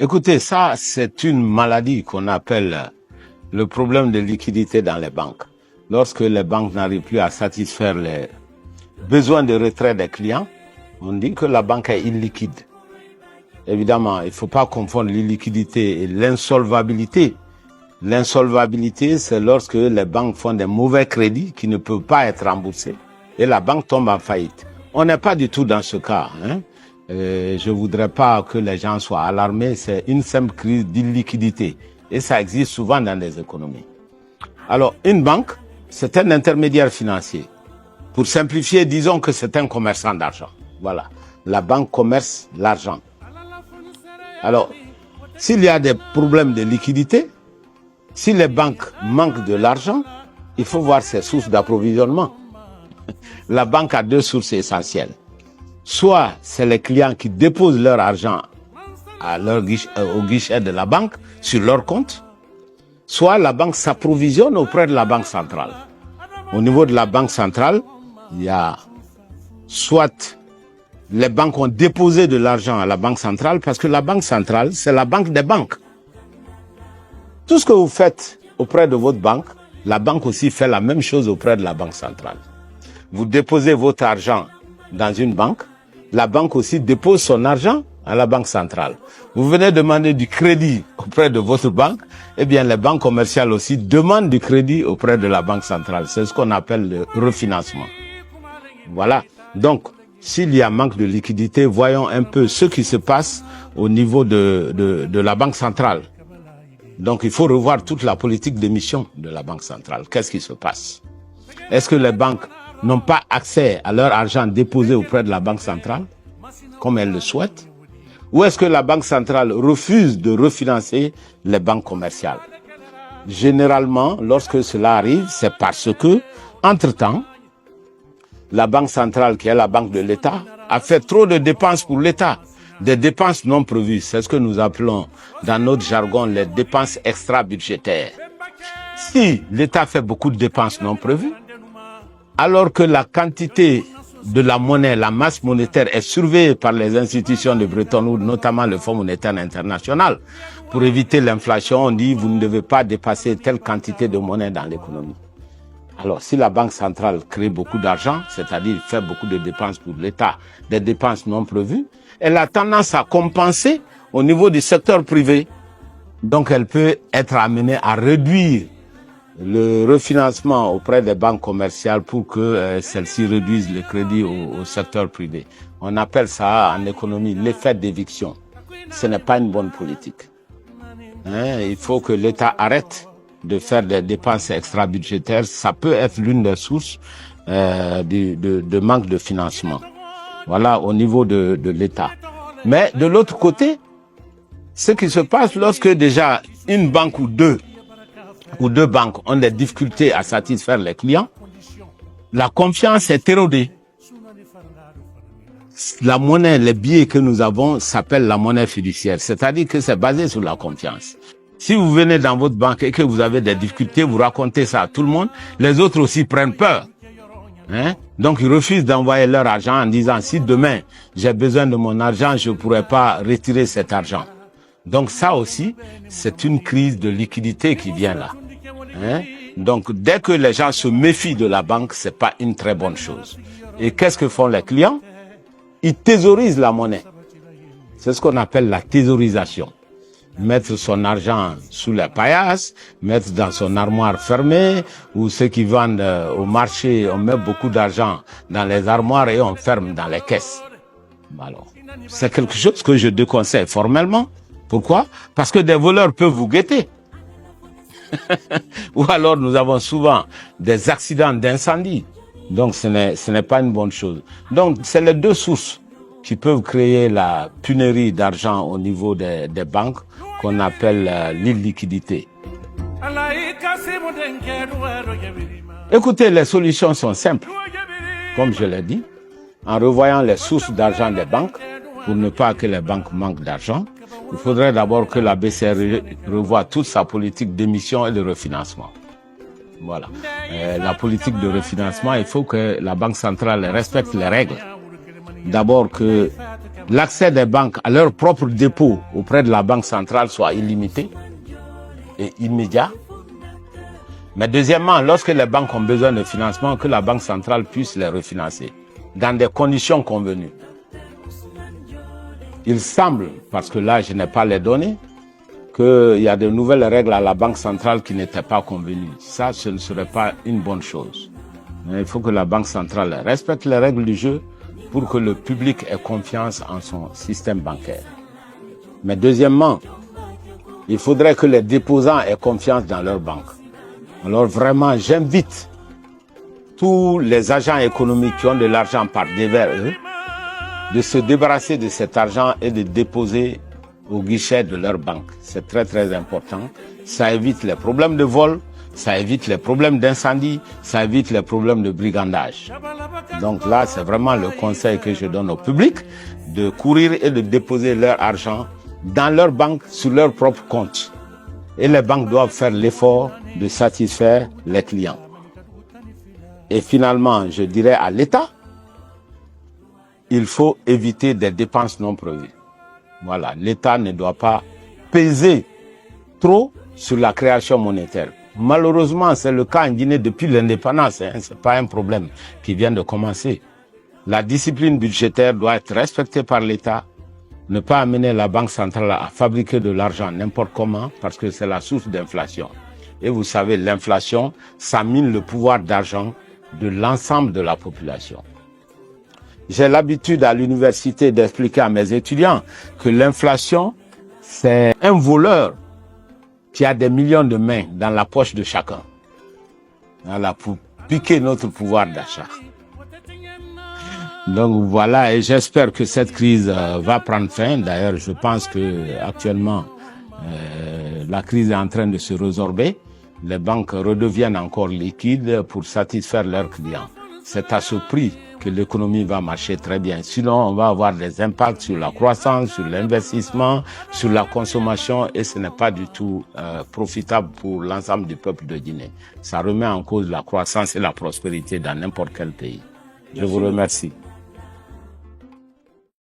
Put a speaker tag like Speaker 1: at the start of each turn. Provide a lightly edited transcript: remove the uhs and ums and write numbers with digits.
Speaker 1: Écoutez, ça, c'est une maladie qu'on appelle le problème de liquidité dans les banques. Lorsque les banques n'arrivent plus à satisfaire les besoins de retrait des clients, on dit que la banque est illiquide. Évidemment, il ne faut pas confondre l'illiquidité et l'insolvabilité. L'insolvabilité, c'est lorsque les banques font des mauvais crédits qui ne peuvent pas être remboursés et la banque tombe en faillite. On n'est pas du tout dans ce cas. Je voudrais pas que les gens soient alarmés. C'est une simple crise d'illiquidité et ça existe souvent dans les économies. Alors, une banque, c'est un intermédiaire financier. Pour simplifier, disons que c'est un commerçant d'argent. Voilà. La banque commerce l'argent. Alors, s'il y a des problèmes de liquidité, si les banques manquent de l'argent, il faut voir ses sources d'approvisionnement. La banque a deux sources essentielles. Soit c'est les clients qui déposent leur argent au guichet de la banque sur leur compte, soit la banque s'approvisionne auprès de la banque centrale. Au niveau de la banque centrale, il y a soit les banques ont déposé de l'argent à la banque centrale parce que la banque centrale, c'est la banque des banques. Tout ce que vous faites auprès de votre banque, la banque aussi fait la même chose auprès de la banque centrale. Vous déposez votre argent dans une banque, la banque aussi dépose son argent à la banque centrale. Vous venez demander du crédit auprès de votre banque, eh bien les banques commerciales aussi demandent du crédit auprès de la banque centrale. C'est ce qu'on appelle le refinancement. Voilà. Donc, s'il y a manque de liquidité, voyons un peu ce qui se passe au niveau de la banque centrale. Donc, il faut revoir toute la politique d'émission de la banque centrale. Qu'est-ce qui se passe? Est-ce que les banques n'ont pas accès à leur argent déposé auprès de la banque centrale, comme elles le souhaitent? Ou est-ce que la banque centrale refuse de refinancer les banques commerciales? Généralement, lorsque cela arrive, c'est parce que, entre-temps, la banque centrale, qui est la banque de l'État, a fait trop de dépenses pour l'État. Des dépenses non prévues. C'est ce que nous appelons, dans notre jargon, les dépenses extra-budgétaires. Si l'État fait beaucoup de dépenses non prévues, alors que la quantité de la monnaie, la masse monétaire est surveillée par les institutions de Bretton Woods, notamment le Fonds monétaire international, pour éviter l'inflation, on dit vous ne devez pas dépasser telle quantité de monnaie dans l'économie. Alors, si la Banque centrale crée beaucoup d'argent, c'est-à-dire fait beaucoup de dépenses pour l'État, des dépenses non prévues, elle a tendance à compenser au niveau du secteur privé. Donc, elle peut être amenée à réduire le refinancement auprès des banques commerciales pour que celles-ci réduisent le crédit au secteur privé. On appelle ça en économie l'effet d'éviction. Ce n'est pas une bonne politique. Il faut que l'État arrête de faire des dépenses extra-budgétaires. Ça peut être l'une des sources de manque de financement. Voilà, au niveau de l'État. Mais de l'autre côté, ce qui se passe lorsque déjà une banque ou deux banques ont des difficultés à satisfaire les clients, la confiance est érodée. La monnaie, les billets que nous avons s'appellent la monnaie fiduciaire, c'est-à-dire que c'est basé sur la confiance. Si vous venez dans votre banque et que vous avez des difficultés, vous racontez ça à tout le monde, les autres aussi prennent peur. Donc ils refusent d'envoyer leur argent en disant si demain j'ai besoin de mon argent, je ne pourrai pas retirer cet argent. Donc ça aussi, c'est une crise de liquidité qui vient là. Donc dès que les gens se méfient de la banque, c'est pas une très bonne chose. Et qu'est-ce que font les clients? Ils thésaurisent la monnaie. C'est ce qu'on appelle la thésaurisation. Mettre son argent sous la paillasse, mettre dans son armoire fermée, ou ceux qui vendent au marché, on met beaucoup d'argent dans les armoires et on ferme dans les caisses. Alors, c'est quelque chose que je déconseille formellement. Pourquoi? Parce que des voleurs peuvent vous guetter. Ou alors nous avons souvent des accidents d'incendie. Donc ce n'est pas une bonne chose. Donc c'est les deux sources qui peuvent créer la pénurie d'argent au niveau des banques qu'on appelle l'illiquidité. Écoutez, les solutions sont simples. Comme je l'ai dit, en revoyant les sources d'argent des banques, pour ne pas que les banques manquent d'argent, il faudrait d'abord que la BCE revoie toute sa politique d'émission et de refinancement. Voilà. La politique de refinancement, il faut que la Banque centrale respecte les règles. D'abord que l'accès des banques à leurs propres dépôts auprès de la Banque centrale soit illimité et immédiat. Mais deuxièmement, lorsque les banques ont besoin de financement, que la Banque centrale puisse les refinancer dans des conditions convenues. Il semble, parce que là je n'ai pas les données, qu'il y a de nouvelles règles à la Banque centrale qui n'étaient pas convenues. Ça, ce ne serait pas une bonne chose. Mais il faut que la Banque centrale respecte les règles du jeu pour que le public ait confiance en son système bancaire. Mais deuxièmement, il faudrait que les déposants aient confiance dans leur banque. Alors vraiment, j'invite tous les agents économiques qui ont de l'argent par devers eux, de se débarrasser de cet argent et de déposer au guichet de leur banque. C'est très très important. Ça évite les problèmes de vol, ça évite les problèmes d'incendie, ça évite les problèmes de brigandage. Donc là, c'est vraiment le conseil que je donne au public, de courir et de déposer leur argent dans leur banque sur leur propre compte. Et les banques doivent faire l'effort de satisfaire les clients. Et finalement, je dirais à l'État, il faut éviter des dépenses non prévues. Voilà, l'État ne doit pas peser trop sur la création monétaire. Malheureusement, c'est le cas en Guinée depuis l'indépendance. Ce n'est pas un problème qui vient de commencer. La discipline budgétaire doit être respectée par l'État. Ne pas amener la Banque centrale à fabriquer de l'argent n'importe comment parce que c'est la source d'inflation. Et vous savez, l'inflation, ça mine le pouvoir d'argent de l'ensemble de la population. J'ai l'habitude à l'université d'expliquer à mes étudiants que l'inflation, c'est un voleur qui a des millions de mains dans la poche de chacun. Voilà, pour piquer notre pouvoir d'achat. Donc voilà, et j'espère que cette crise va prendre fin. D'ailleurs, je pense que actuellement, la crise est en train de se résorber. Les banques redeviennent encore liquides pour satisfaire leurs clients. C'est à ce prix que l'économie va marcher très bien. Sinon, on va avoir des impacts sur la croissance, sur l'investissement, sur la consommation et ce n'est pas du tout profitable pour l'ensemble du peuple de Guinée. Ça remet en cause la croissance et la prospérité dans n'importe quel pays. Je vous remercie.